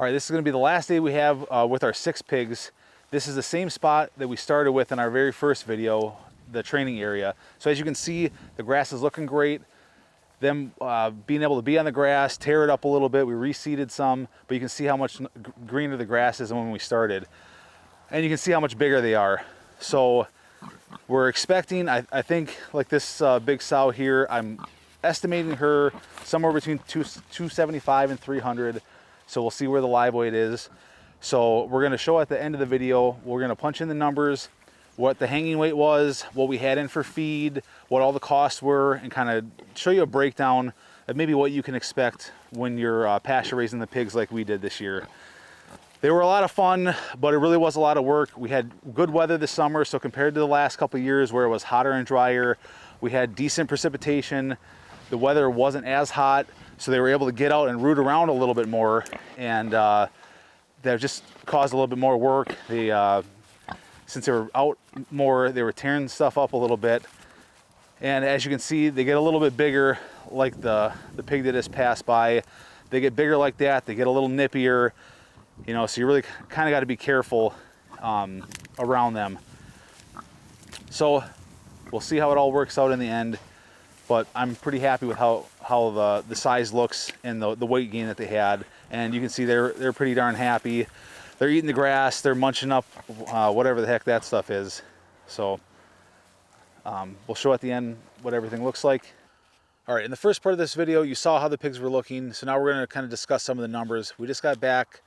All right, this is gonna be the last day we have with our 6 pigs. This is the same spot that we started with in our very first video, the training area. So as you can see, the grass is looking great. Them being able to be on the grass, tear it up a little bit. We reseeded some, but you can see how much greener the grass is than when we started. And you can see how much bigger they are. So we're expecting, I think, like this big sow here, I'm estimating her somewhere between 275 and 300. So we'll see where the live weight is. So we're gonna show at the end of the video, we're gonna punch in the numbers, what the hanging weight was, what we had in for feed, what all the costs were, and kind of show you a breakdown of maybe what you can expect when you're pasture raising the pigs like we did this year. They were a lot of fun, but it really was a lot of work. We had good weather this summer, so compared to the last couple of years where it was hotter and drier, we had decent precipitation. The weather wasn't as hot, so they were able to get out and root around a little bit more, and that just caused a little bit more work. Since they were out more, they were tearing stuff up a little bit. And as you can see, they get a little bit bigger, like the pig that just passed by. They get bigger like that, they get a little nippier, you know, so you really kind of got to be careful around them. So we'll see how it all works out in the end, but I'm pretty happy with how the size looks and the weight gain that they had. And you can see they're pretty darn happy. They're eating the grass, they're munching up whatever the heck that stuff is. So we'll show at the end what everything looks like. All right, in the first part of this video, you saw how the pigs were looking. So now we're gonna kind of discuss some of the numbers. We just got back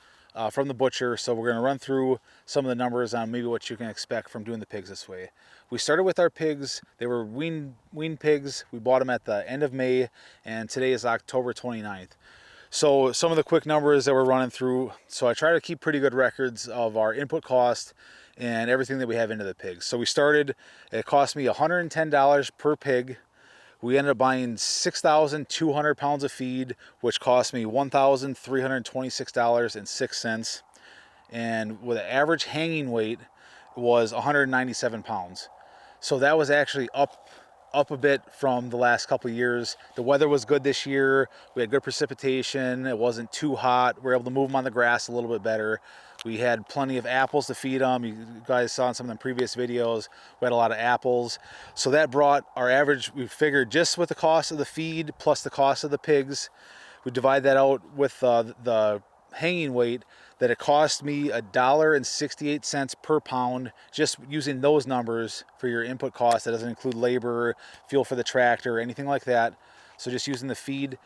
from the butcher, so we're gonna run through some of the numbers on maybe what you can expect from doing the pigs this way. We started with our pigs. They were wean pigs. We bought them at the end of May, and today is October 29th. So some of the quick numbers that we're running through. So I try to keep pretty good records of our input cost and everything that we have into the pigs. So we started, it cost me $110 per pig. We ended up buying 6,200 pounds of feed, which cost me $1,326.06. And with an average hanging weight was 197 pounds. So that was actually up a bit from the last couple of years. The weather was good this year. We had good precipitation. It wasn't too hot. We were able to move them on the grass a little bit better. We had plenty of apples to feed them. You guys saw in some of the previous videos, we had a lot of apples. So that brought our average, we figured just with the cost of the feed plus the cost of the pigs, we divide that out with the hanging weight, that it cost me $1.68 per pound, just using those numbers for your input cost. That doesn't include labor, fuel for the tractor, anything like that. So just using the feed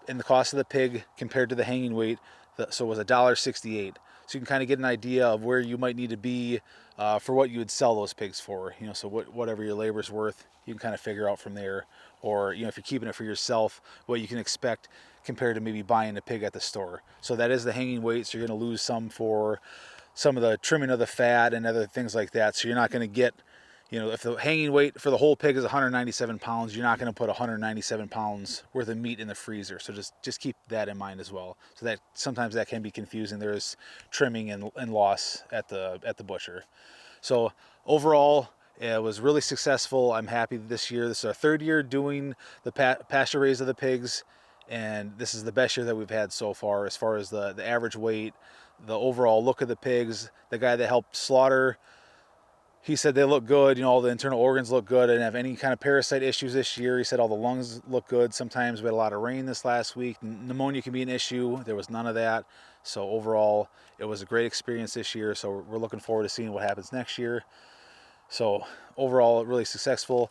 and the cost of the pig compared to the hanging weight, so it was $1.68. So you can kind of get an idea of where you might need to be for what you would sell those pigs for. You know, so whatever your labor's worth, you can kind of figure out from there. Or, you know, if you're keeping it for yourself, what you can expect compared to maybe buying a pig at the store. So that is the hanging weight. So you're going to lose some for some of the trimming of the fat and other things like that. So you're not going to get, you know, if the hanging weight for the whole pig is 197 pounds, you're not going to put 197 pounds worth of meat in the freezer. So just keep that in mind as well. So that sometimes that can be confusing. There is trimming and loss at the butcher. So overall, it was really successful. I'm happy this year. This is our 3rd year doing the pasture raise of the pigs, and this is the best year that we've had so far as the average weight, the overall look of the pigs. The guy that helped slaughter, he said they look good. You know, all the internal organs look good. I didn't have any kind of parasite issues this year. He said all the lungs look good. Sometimes we had a lot of rain this last week. Pneumonia can be an issue. There was none of that. So overall, it was a great experience this year. So we're looking forward to seeing what happens next year. So overall, really successful.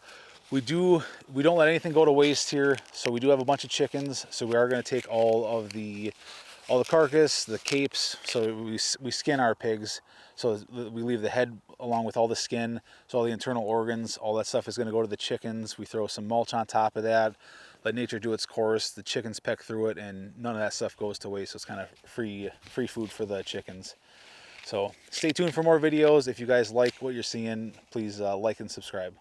We don't let anything go to waste here. So we do have a bunch of chickens. So we are going to take all the carcass, the capes. So we skin our pigs. So we leave the head along with all the skin. So all the internal organs, all that stuff is going to go to the chickens. We throw some mulch on top of that. Let nature do its course. The chickens peck through it, and none of that stuff goes to waste. So it's kind of free food for the chickens. So stay tuned for more videos. If you guys like what you're seeing, please like and subscribe.